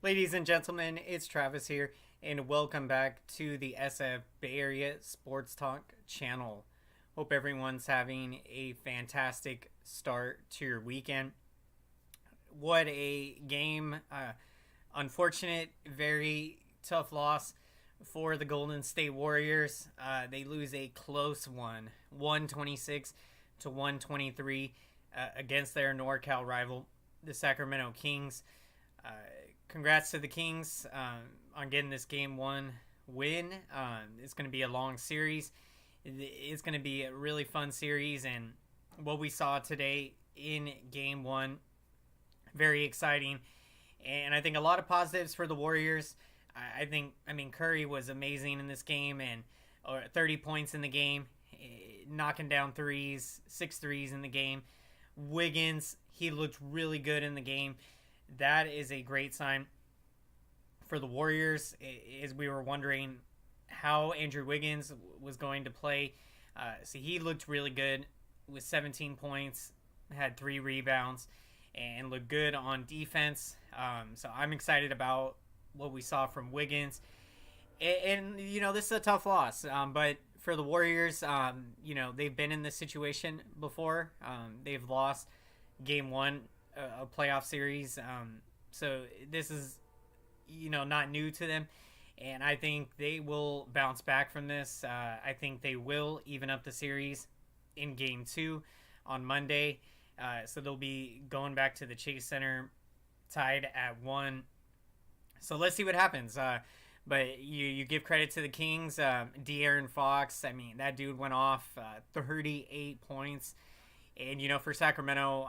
Ladies and gentlemen, it's Travis here, and welcome back to the SF Bay Area SportsTalk channel. Hope everyone's having a fantastic start to your weekend. What a game. Unfortunate, very tough loss for the Golden State Warriors. They lose a close one, 126 to 123 against their NORCAL rival, the Sacramento Kings. Congrats to the Kings on getting this game one win. It's going to be a long series. It's going to be a really fun series, and what we saw today in game one, very exciting. And I think a lot of positives for the Warriors. I mean, Curry was amazing in this game, and 30 points in the game, knocking down threes, 6 threes in the game. Wiggins, he looked really good in the game. That is a great sign for the Warriors, as we were wondering how Andrew Wiggins was going to play. So he looked really good with 17 points, had 3 rebounds, and looked good on defense. So I'm excited about what we saw from Wiggins. And you know, this is a tough loss, but for the Warriors, you know, they've been in this situation before. They've lost game one, a playoff series, so this is, you know, not new to them, and I think they will bounce back from this. I think they will even up the series in game 2 on Monday, so they'll be going back to the Chase Center tied at 1. So let's see what happens. But you give credit to the Kings. De'Aaron Fox, I mean, that dude went off, 38 points. And, you know, for Sacramento,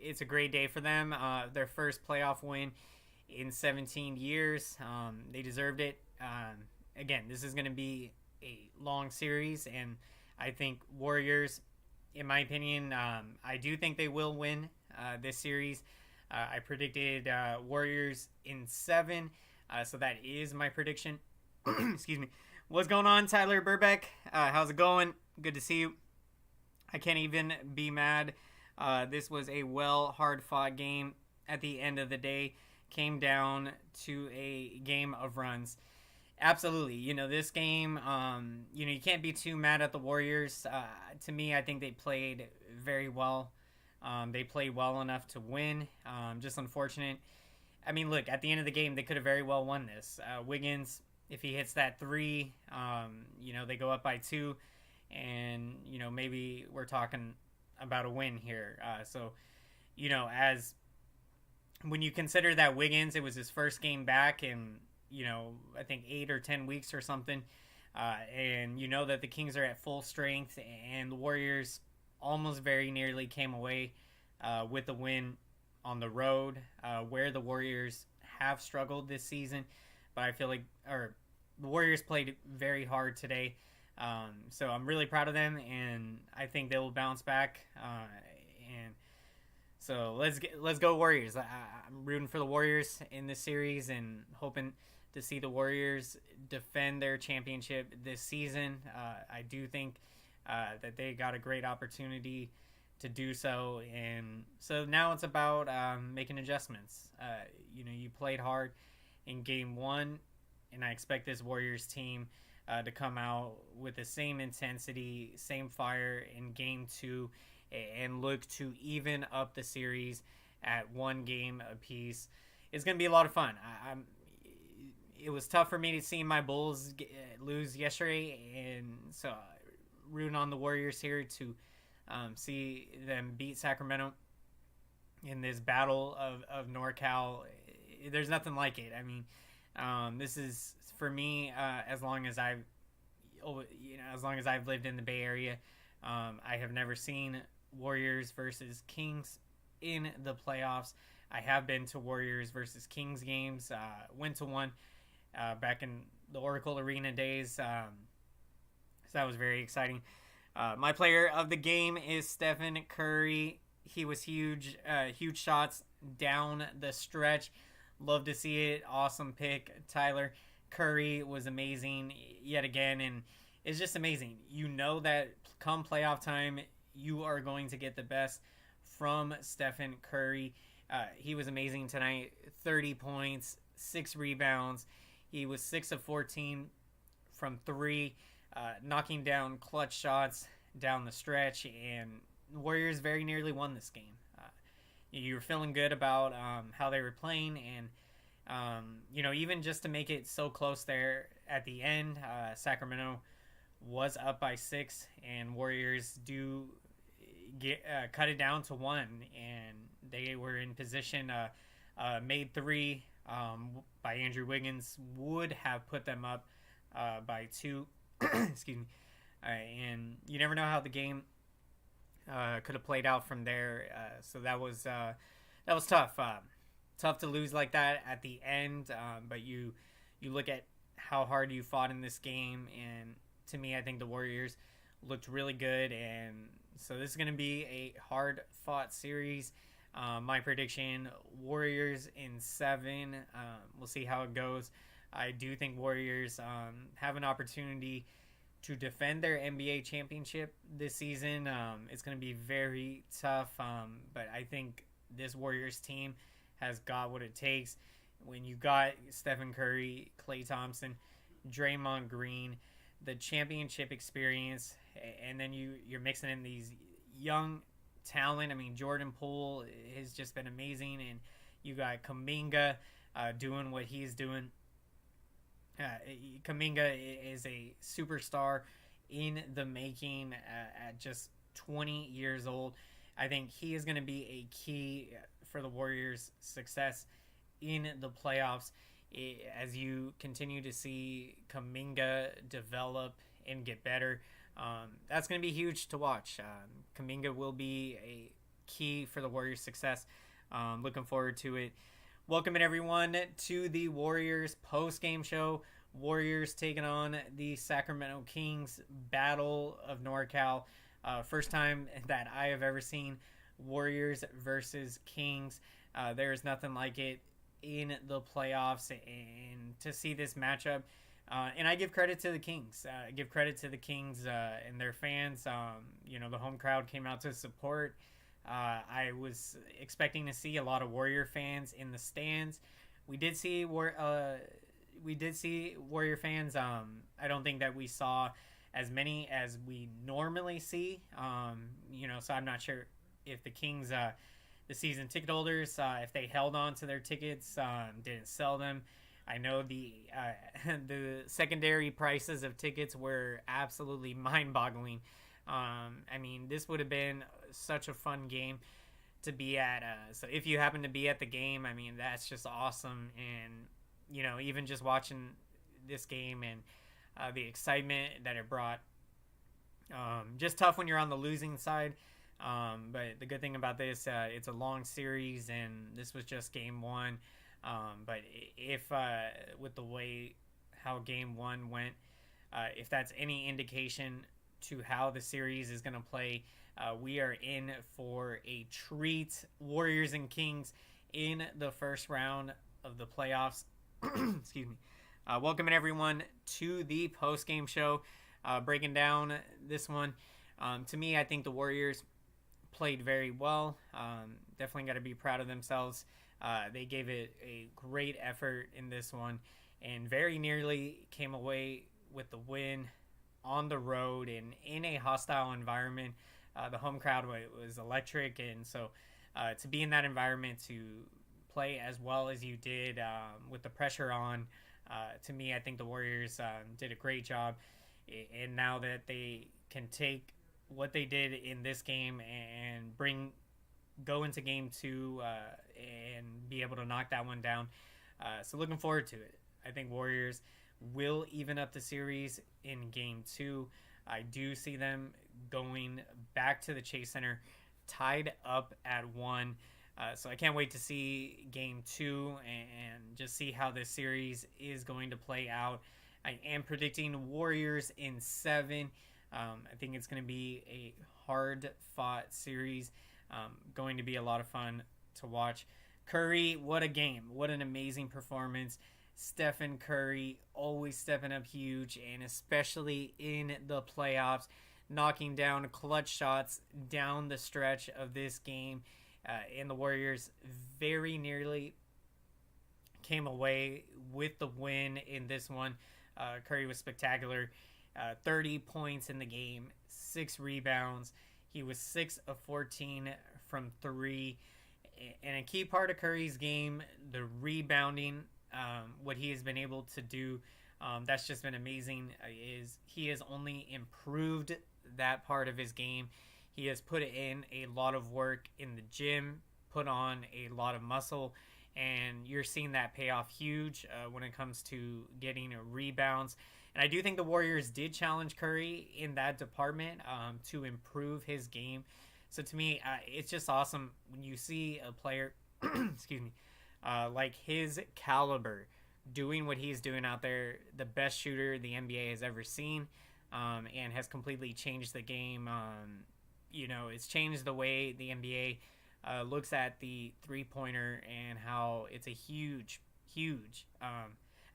it's a great day for them. Their first playoff win in 17 years. They deserved it. Again, this is going to be a long series, and I think Warriors, in my opinion, I do think they will win this series. I predicted Warriors in 7, so that is my prediction. Excuse me. What's going on, Tyler Burbeck? How's it going? Good to see you. I can't even be mad. This was a hard-fought game at the end of the day. Came down to a game of runs. Absolutely. You know, this game, you know, you can't be too mad at the Warriors. To me, I think they played very well. They played well enough to win. Just unfortunate. I mean, look, at the end of the game, they could have very well won this. Wiggins, if he hits that 3, you know, they go up by 2. And, you know, maybe we're talking about a win here. So, you know, as when you consider that Wiggins, it was his first game back in, you know, I think 8 or 10 weeks or something. And you know that the Kings are at full strength, and the Warriors almost very nearly came away with the win on the road, where the Warriors have struggled this season. But I feel like the Warriors played very hard today. So I'm really proud of them, and I think they will bounce back. And so let's go Warriors. I'm rooting for the Warriors in this series, and hoping to see the Warriors defend their championship this season. I do think that they got a great opportunity to do so, and so now it's about making adjustments. You know, you played hard in game 1, and I expect this Warriors team to come out with the same intensity, same fire in game 2, and look to even up the series at 1 game apiece. It's going to be a lot of fun. It was tough for me to see my Bulls lose yesterday, and so rooting on the Warriors here to see them beat Sacramento in this battle of NORCAL. There's nothing like it. I mean, this is, for me, as long as I've lived in the Bay Area, I have never seen Warriors versus Kings in the playoffs. I have been to Warriors versus Kings games. Went to one back in the Oracle Arena days. So that was very exciting. My player of the game is Stephen Curry. He was huge shots down the stretch. Love to see it. Awesome pick, Tyler. Curry was amazing yet again, and it's just amazing. You know that come playoff time, you are going to get the best from Stephen Curry. He was amazing tonight. 30 points, 6 rebounds. He was 6 of 14 from 3, knocking down clutch shots down the stretch, and the Warriors very nearly won this game. You were feeling good about how they were playing, and even just to make it so close there at the end, Sacramento was up by 6, and Warriors do cut it down to 1, and they were in position. Made 3 by Andrew Wiggins would have put them up by 2. Excuse me. And you never know how the game could have played out from there. So that was tough. Tough to lose like that at the end. But you look at how hard you fought in this game, and to me, I think the Warriors looked really good. And so this is going to be a hard-fought series. My prediction, Warriors in 7. We'll see how it goes. I do think Warriors have an opportunity to defend their NBA championship this season. It's going to be very tough, but I think this Warriors team has got what it takes. When you got Stephen Curry, Klay Thompson, Draymond Green, the championship experience, and then you're mixing in these young talent. I mean, Jordan Poole has just been amazing, and you got Kuminga doing what he's doing. Kuminga is a superstar in the making at just 20 years old. I think he is going to be a key for the Warriors' success in the playoffs. As you continue to see Kuminga develop and get better, that's going to be huge to watch. Kuminga will be a key for the Warriors' success. Looking forward to it. Welcome everyone to the Warriors post-game show. Warriors taking on the Sacramento Kings, Battle of NORCAL. First time that I have ever seen Warriors versus Kings. There is nothing like it in the playoffs, and to see this matchup. And I give credit to the Kings. And their fans. The home crowd came out to support. I was expecting to see a lot of Warrior fans in the stands. We did see Warrior fans. I don't think that we saw as many as we normally see. So I'm not sure if the Kings, the season ticket holders, if they held on to their tickets, didn't sell them. I know the secondary prices of tickets were absolutely mind-boggling. This would have been such a fun game to be at. So if you happen to be at the game, that's just awesome. And, even just watching this game and the excitement that it brought. Just tough when you're on the losing side. But the good thing about this, it's a long series, and this was just game 1. But if with the way how game 1 went, if that's any indication to how the series is going to play, we are in for a treat. Warriors and Kings in the first round of the playoffs. Excuse me. Welcome everyone to the post-game show, breaking down this one. To me, I think the Warriors played very well. Definitely got to be proud of themselves. They gave it a great effort in this one, and very nearly came away with the win on the road and in a hostile environment. The home crowd was electric, and so to be in that environment, to play as well as you did with the pressure on, to me, I think the Warriors did a great job. And now that they can take what they did in this game and go into game 2 and be able to knock that one down. So looking forward to it. I think Warriors will even up the series in game 2. I do see them going back to the Chase Center tied up at 1. So I can't wait to see game 2 and just see how this series is going to play out. I am predicting Warriors in 7. I think it's going to be a hard-fought series. Going to be a lot of fun to watch. Curry, what a game. What an amazing performance. Stephen Curry always stepping up huge, and especially in the playoffs, knocking down clutch shots down the stretch of this game. And the Warriors very nearly came away with the win in this one. Curry was spectacular. 30 points in the game, 6 rebounds. He was 6 of 14 from 3. And a key part of Curry's game, the rebounding, what he has been able to do, that's just been amazing. Is he has only improved that part of his game. He has put in a lot of work in the gym, put on a lot of muscle, and you're seeing that pay off huge when it comes to getting rebounds. And I do think the Warriors did challenge Curry in that department to improve his game. So to me, it's just awesome when you see a player, excuse me, like his caliber doing what he's doing out there, the best shooter the NBA has ever seen, and has completely changed the game. It's changed the way the NBA looks at the three-pointer and how it's a huge.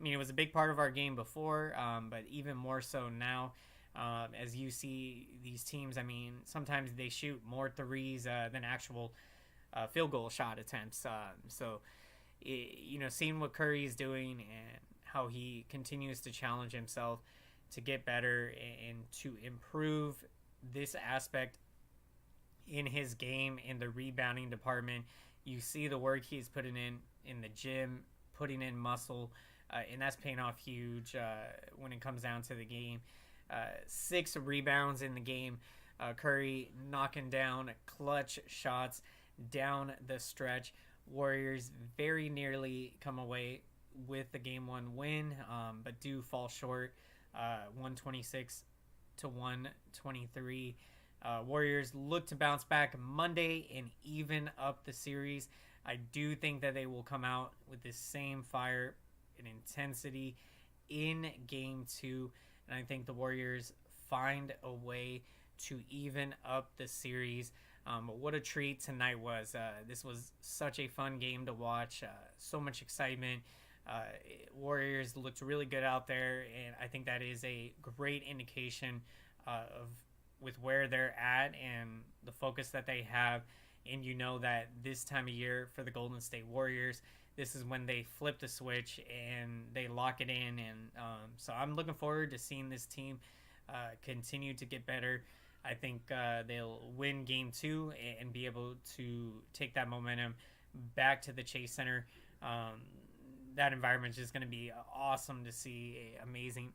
It was a big part of our game before, but even more so now. As you see these teams, sometimes they shoot more threes than actual field goal shot attempts. Seeing what Curry is doing and how he continues to challenge himself to get better and to improve this aspect in his game in the rebounding department. You see the work he's putting in the gym, putting in muscle, and that's paying off huge when it comes down to the game. 6 rebounds in the game. Curry knocking down clutch shots down the stretch. Warriors very nearly come away with the game 1 win, but do fall short, 126 to 123. Warriors look to bounce back Monday and even up the series. I do think that they will come out with the same fire and intensity in game 2, and I think the Warriors find a way to even up the series. But what a treat tonight was. This was such a fun game to watch. So much excitement. Warriors looked really good out there, and I think that is a great indication of with where they're at and the focus that they have. And you know that this time of year for the Golden State Warriors, this is when they flip the switch and they lock it in. And so I'm looking forward to seeing this team continue to get better. I think they'll win game 2 and be able to take that momentum back to the Chase Center. That environment is just going to be awesome to see. Amazing.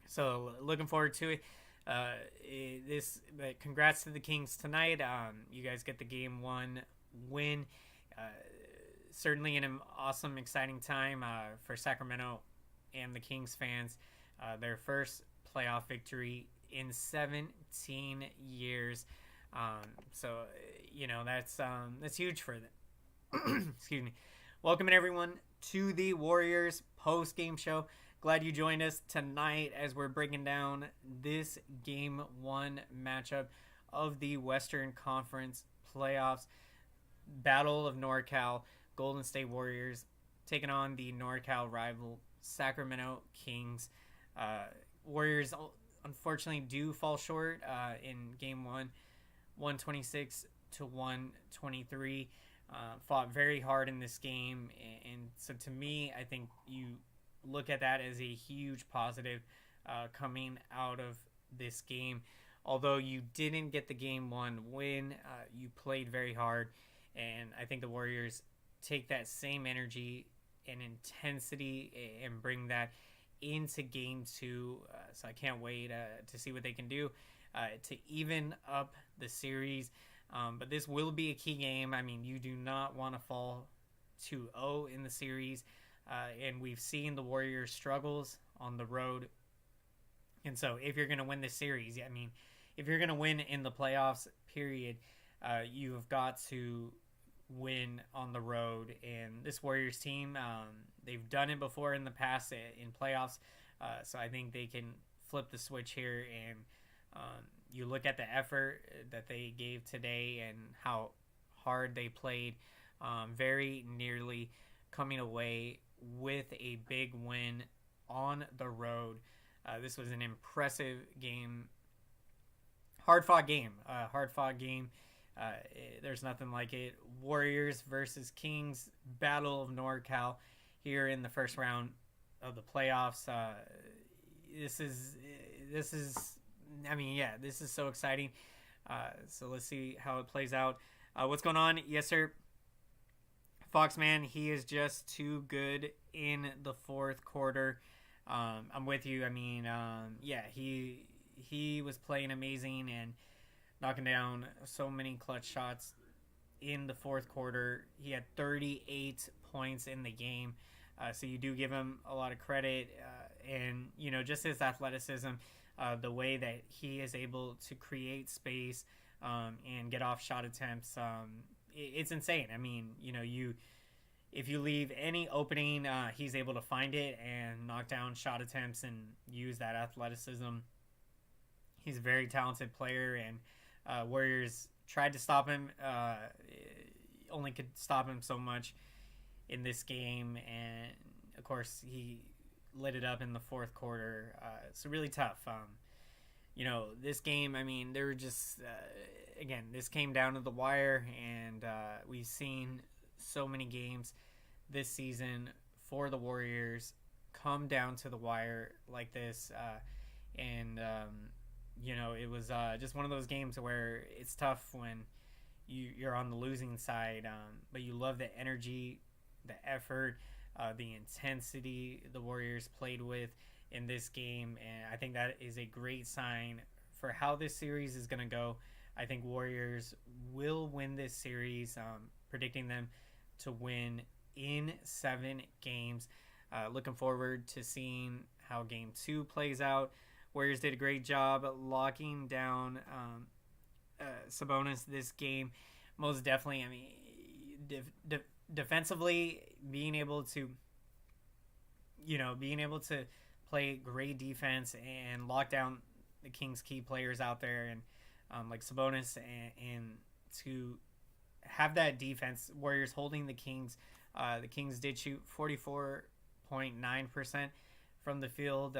So looking forward to it. But congrats to the Kings tonight. You guys get the game 1 win. Certainly an awesome, exciting time for Sacramento and the Kings fans. Their first playoff victory in 17 years. That's huge for them. Excuse me. Welcome everyone to the Warriors post-game show. Glad you joined us tonight as we're breaking down this game 1 matchup of the Western Conference playoffs. Battle of NORCAL. Golden State Warriors taking on the NORCAL rival Sacramento Kings. Warriors unfortunately do fall short in game 1, 126 to 123. Fought very hard in this game, and so to me, I think you look at that as a huge positive coming out of this game. Although you didn't get the game 1 win, you played very hard, and I think the Warriors take that same energy and intensity and bring that into game 2. So I can't wait to see what they can do to even up the series. But this will be a key game. You do not want to fall 2-0 in the series. And we've seen the Warriors' struggles on the road. And so if you're going to win this series, if you're going to win in the playoffs, period, you have got to win on the road. And this Warriors team, they've done it before in the past in playoffs. So I think they can flip the switch here. And you look at the effort that they gave today and how hard they played, very nearly coming away with a big win on the road. This was an impressive game. Hard-fought game. There's nothing like it. Warriors versus Kings, Battle of NorCal here in the first round of the playoffs. This is, this is so exciting. So let's see how it plays out. What's going on? Yes, sir. Foxman, he is just too good in the fourth quarter. I'm with you. He was playing amazing and knocking down so many clutch shots in the fourth quarter. He had 38 points in the game. So you do give him a lot of credit. And, just his athleticism, the way that he is able to create space and get off shot attempts, it's insane. If you leave any opening, he's able to find it and knock down shot attempts and use that athleticism. He's a very talented player, and Warriors tried to stop him. Only could stop him so much in this game, and of course he lit it up in the fourth quarter. It's really tough. This game, they were just again, this came down to the wire, and we've seen so many games this season for the Warriors come down to the wire like this, it was just one of those games where it's tough when you're on the losing side, but you love the energy, the effort, the intensity the Warriors played with in this game, and I think that is a great sign for how this series is going to go. I think Warriors will win this series, predicting them to win in 7 games. Looking forward to seeing how Game 2 plays out. Warriors did a great job locking down Sabonis this game. Most definitely, defensively, being able to play great defense and lock down the Kings' key players out there, and like Sabonis, and to have that defense, Warriors holding the Kings. The Kings did shoot 44.9% from the field.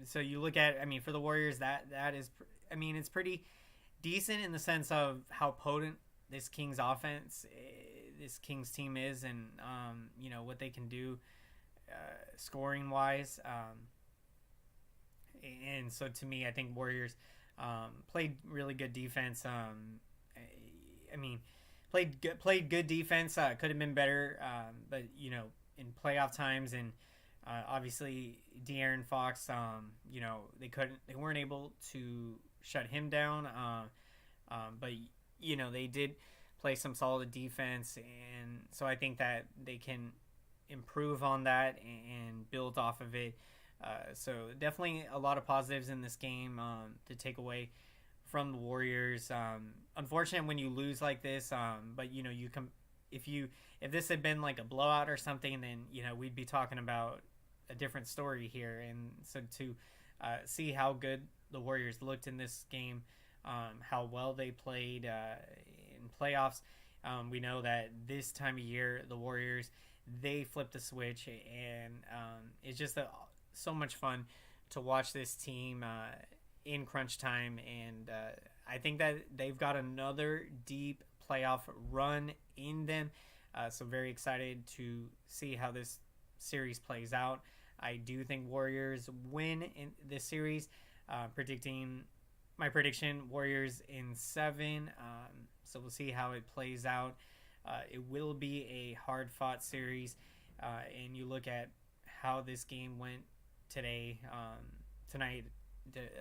So you look at, for the Warriors, that is, it's pretty decent in the sense of how potent this Kings offense, this Kings team is, and what they can do scoring wise. And so to me, I think Warriors played really good defense. Played good defense. Could have been better, but in playoff times, and obviously De'Aaron Fox, they weren't able to shut him down. But they did play some solid defense, and so I think that they can improve on that and build off of it. So definitely a lot of positives in this game to take away from the Warriors. Unfortunate when you lose like this, but if this had been like a blowout or something, then we'd be talking about a different story here. And so to see how good the Warriors looked in this game, how well they played in playoffs, we know that this time of year the Warriors, they flip the switch, and it's just so much fun to watch this team in crunch time, and I think that they've got another deep playoff run in them, so very excited to see how this series plays out. I do think Warriors win in this series. My prediction, Warriors in 7. So we'll see how it plays out. It will be a hard-fought series, and you look at how this game went tonight.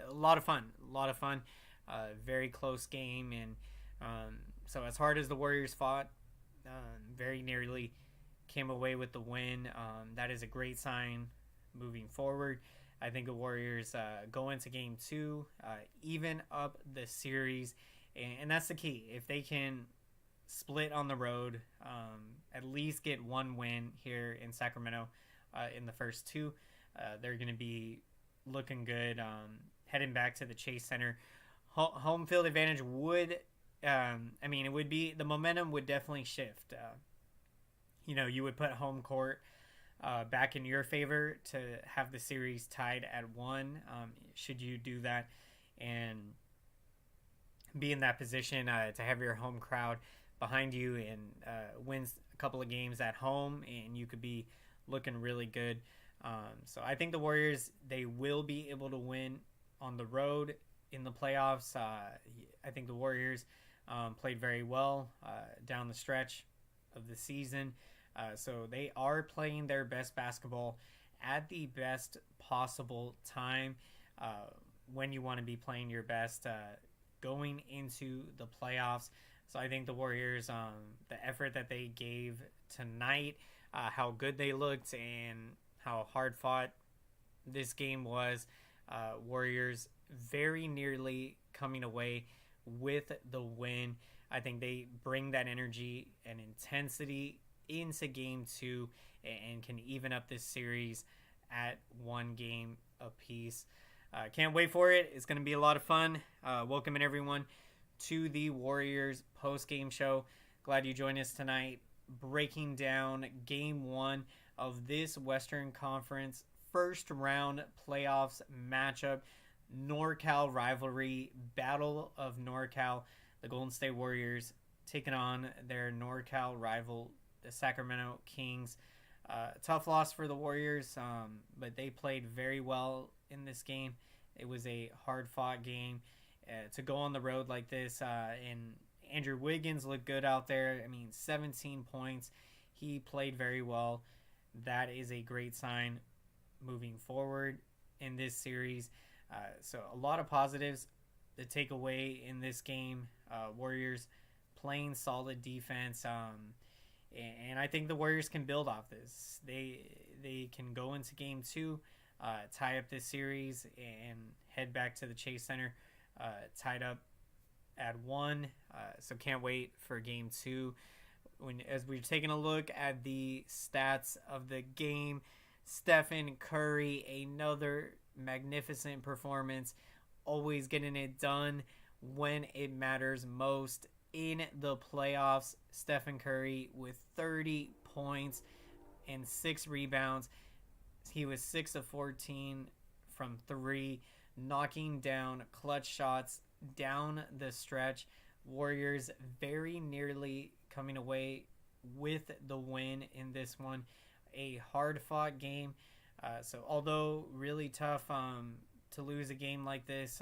A lot of fun. Very close game, and so as hard as the Warriors fought, very nearly came away with the win. That is a great sign moving forward. I think the Warriors go into Game 2, even up the series, and that's the key. If they can split on the road, at least get one win here in Sacramento in the first 2, they're going to be looking good heading back to the Chase Center. Home field advantage would, it would be, the momentum would definitely shift. You would put home court back in your favor to have the series tied at 1, should you do that. And be in that position to have your home crowd behind you and wins a couple of games at home, and you could be looking really good. So I think the Warriors, they will be able to win on the road in the playoffs. I think the Warriors played very well down the stretch of the season. So they are playing their best basketball at the best possible time when you want to be playing your best going into the playoffs. So I think the Warriors, the effort that they gave tonight, how good they looked, and how hard fought this game was, Warriors very nearly coming away with the win. I think they bring that energy and intensity into game two and can even up this series at one game apiece. Can't wait for it. It's going to be a lot of fun. Welcoming everyone to the Warriors post-game show. Glad you joined us tonight, breaking down game one of this Western Conference first round playoffs matchup. NORCAL rivalry, Battle of NORCAL. The Golden State Warriors taking on their NORCAL rival, the Sacramento Kings. Tough loss for the Warriors, but they played very well in this game. It was a hard-fought game. To go on the road like this, and Andrew Wiggins looked good out there. I mean, 17 points. He played very well. That is a great sign moving forward in this series. So a lot of positives to take away in this game. Warriors playing solid defense. And I think the Warriors can build off this. They can go into game two, tie up this series, and head back to the Chase Center, tied up at 1. So can't wait for game two. As we're taking a look at the stats of the game, Stephen Curry, another magnificent performance, always getting it done when it matters most in the playoffs. Stephen Curry with 30 points and 6 rebounds. He was 6 of 14 from 3, knocking down clutch shots down the stretch. Warriors very nearly coming away with the win in this one. A hard-fought game. So although really tough to lose a game like this,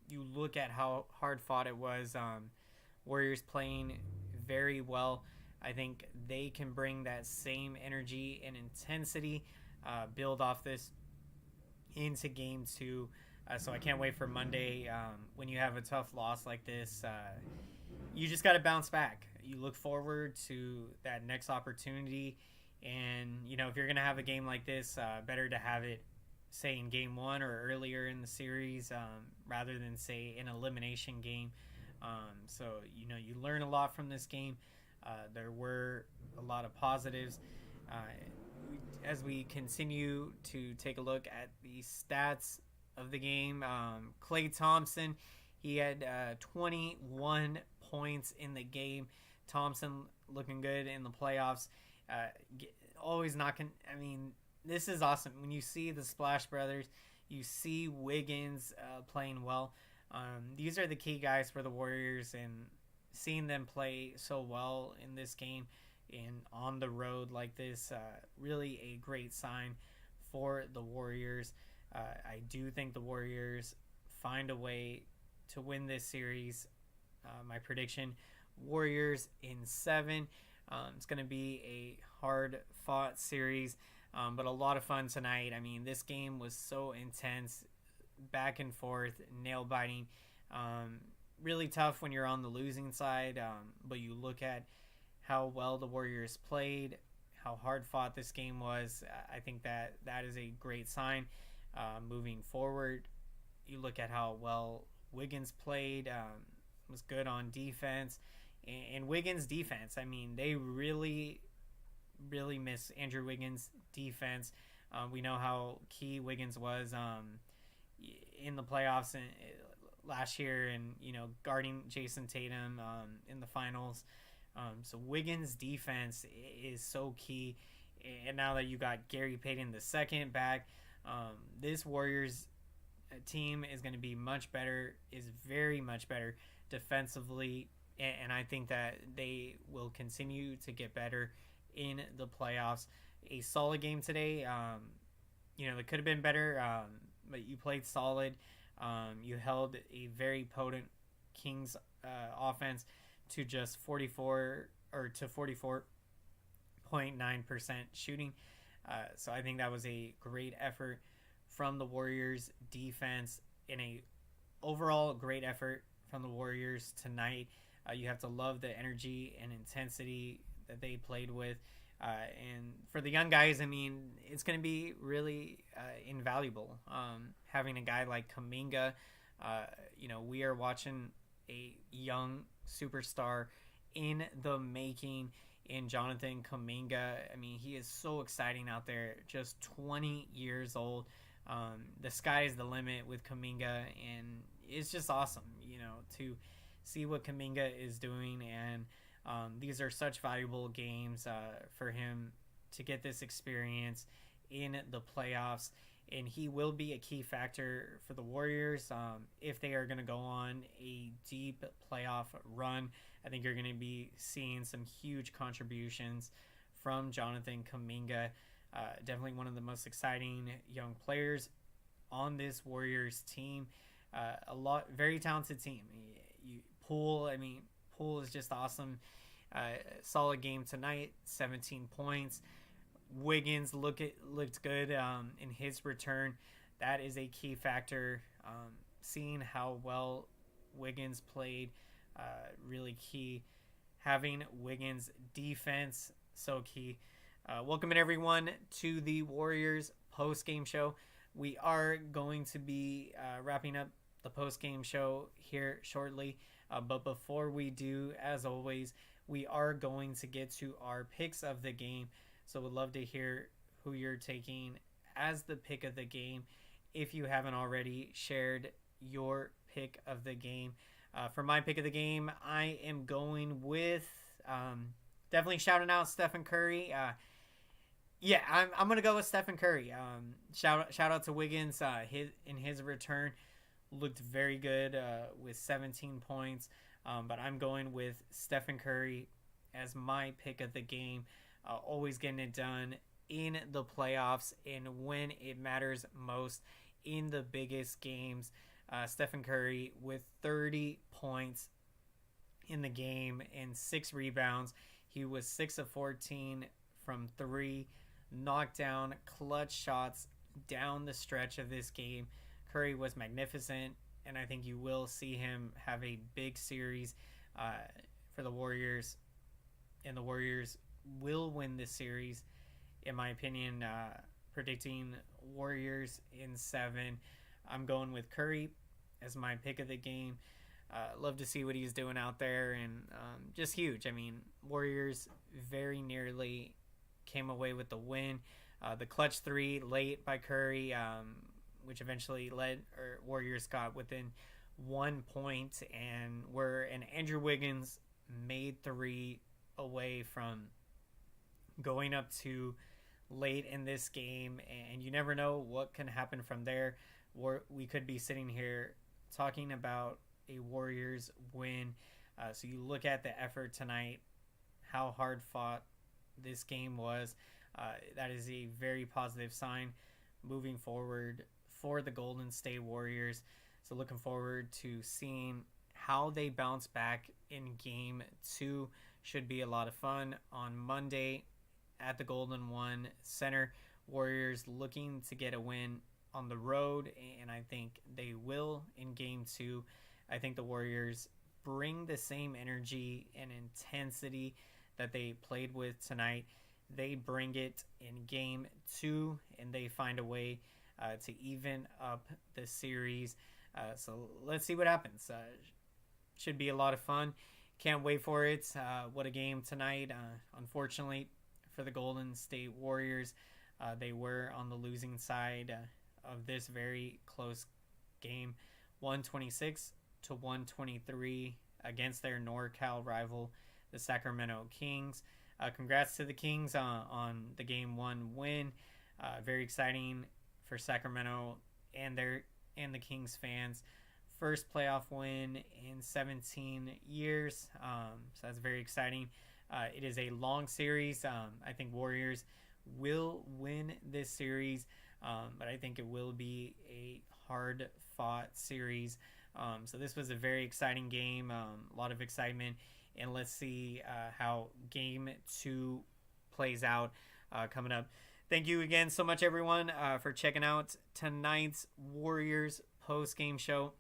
you look at how hard-fought it was. Warriors playing very well. I think they can bring that same energy and intensity, build off this into game two. So I can't wait for Monday. When you have a tough loss like this, you just got to bounce back. You look forward to that next opportunity. And, if you're going to have a game like this, better to have it, say, in game one or earlier in the series, rather than, say, an elimination game. So, you learn a lot from this game. There were a lot of positives. As we continue to take a look at the stats of the game, Klay Thompson, he had 21 points in the game. Thompson looking good in the playoffs. Always knocking. I mean, this is awesome. When you see the Splash Brothers, you see Wiggins playing well. These are the key guys for the Warriors, and seeing them play so well in this game and on the road like this, really a great sign for the Warriors. I do think the Warriors find a way to win this series. My prediction, Warriors in 7. It's going to be a hard-fought series, but a lot of fun tonight. I mean, this game was so intense, back and forth, nail-biting. Really tough when you're on the losing side, but you look at how well the Warriors played, how hard-fought this game was. I think that is a great sign moving forward. You look at how well Wiggins played, was good on defense. And Wiggins' defense, I mean, they really, really miss Andrew Wiggins' defense. We know how key Wiggins was in the playoffs last year, and guarding Jason Tatum in the finals. So Wiggins' defense is so key. And now that you got Gary Payton II back, this Warriors team is going to be much better, is very much better defensively, and I think that they will continue to get better in the playoffs. A solid game today. It could have been better, but you played solid. You held a very potent Kings offense to just 44.9% shooting. So I think that was a great effort from the Warriors defense, and a overall great effort from the Warriors tonight. You have to love the energy and intensity that they played with. And for the young guys, I mean, it's going to be really invaluable having a guy like Kuminga. We are watching a young superstar in the making in Jonathan Kuminga. I mean, he is so exciting out there, just 20 years old. The sky is the limit with Kuminga, and it's just awesome, to see what Kuminga is doing. And these are such valuable games for him to get this experience in the playoffs. And he will be a key factor for the Warriors if they are going to go on a deep playoff run. I think you're going to be seeing some huge contributions from Jonathan Kuminga. Definitely one of the most exciting young players on this Warriors team. Very talented team. Poole is just awesome. Solid game tonight, 17 points. Wiggins looked good in his return. That is a key factor. Seeing how well Wiggins played, really key. Having Wiggins defense, so key. Welcome everyone to the Warriors post-game show. We are going to be wrapping up the post-game show here shortly. But before we do, as always, we are going to get to our picks of the game. So we'd love to hear who you're taking as the pick of the game. If you haven't already shared your pick of the game. For my pick of the game, I am going with definitely shouting out Stephen Curry. I'm going to go with Stephen Curry. Shout out to Wiggins. His return looked very good with 17 points. But I'm going with Stephen Curry as my pick of the game. Always getting it done in the playoffs and when it matters most in the biggest games. Stephen Curry with 30 points in the game and 6 rebounds. He was 6 of 14 from 3, knocked down clutch shots down the stretch of this game. Curry was magnificent, and I think you will see him have a big series for the Warriors, and the Warriors will win this series, in my opinion. Predicting Warriors in 7. I'm going with Curry as my pick of the game. Love to see what he's doing out there, and just huge. I mean, Warriors very nearly came away with the win. The clutch 3 late by Curry, which eventually Warriors got within 1 point, and Andrew Wiggins made 3 away from going up to late in this game, and you never know what can happen from there. We could be sitting here talking about a Warriors win. So you look at the effort tonight, how hard fought this game was. That is a very positive sign moving forward for the Golden State Warriors. So looking forward to seeing how they bounce back in game 2. Should be a lot of fun on Monday at the Golden One Center. Warriors looking to get a win on the road, and I think they will in game 2. I think the Warriors bring the same energy and intensity that they played with tonight. They bring it in game 2, and they find a way to even up the series. So let's see what happens. Should be a lot of fun. Can't wait for it. What a game tonight. Unfortunately for the Golden State Warriors, they were on the losing side of this very close game, 126 to 123 against their NORCAL rival, the Sacramento Kings. Congrats to the Kings on the Game 1 win. Very exciting for Sacramento and the Kings fans first playoff win in 17 years. So that's very exciting. It is a long series. I think Warriors will win this series, but I think it will be a hard-fought series. So this was a very exciting game, a lot of excitement, and let's see how Game 2 plays out coming up. Thank you again so much, everyone, for checking out tonight's Warriors post-game show.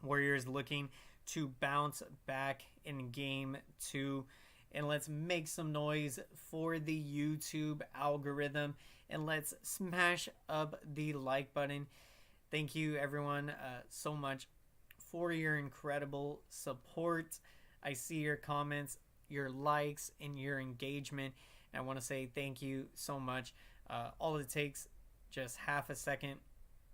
Warriors looking to bounce back in Game 2. And let's make some noise for the YouTube algorithm. And let's smash up the like button. Thank you, everyone, so much for your incredible support. I see your comments, your likes, and your engagement. And I want to say thank you so much. All it takes, just half a second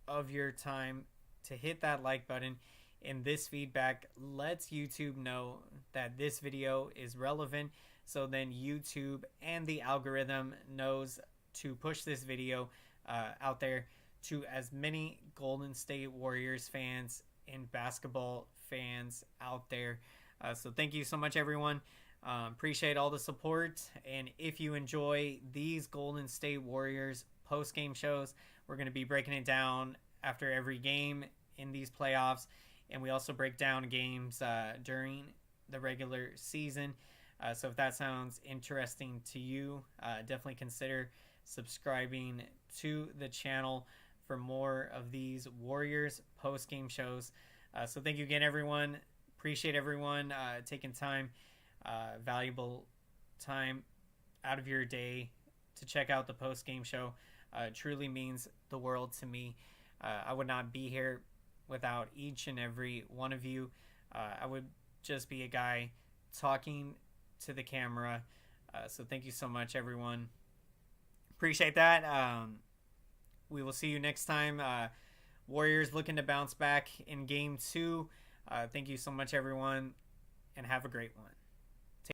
of your time to hit that like button. And this feedback lets YouTube know that this video is relevant. So then YouTube and the algorithm knows to push this video out there to as many Golden State Warriors fans and basketball fans out there. So thank you so much, everyone. Appreciate all the support. And if you enjoy these Golden State Warriors post-game shows, we're going to be breaking it down after every game in these playoffs. And we also break down games during the regular season. So if that sounds interesting to you, definitely consider subscribing to the channel for more of these Warriors post-game shows. So thank you again, everyone. Appreciate everyone taking time, valuable time out of your day to check out the post-game show. It truly means the world to me. I would not be here without each and every one of you. I would just be a guy talking to the camera. So thank you so much, everyone. Appreciate that. We will see you next time. Warriors looking to bounce back in Game 2. Thank you so much, everyone, and have a great one.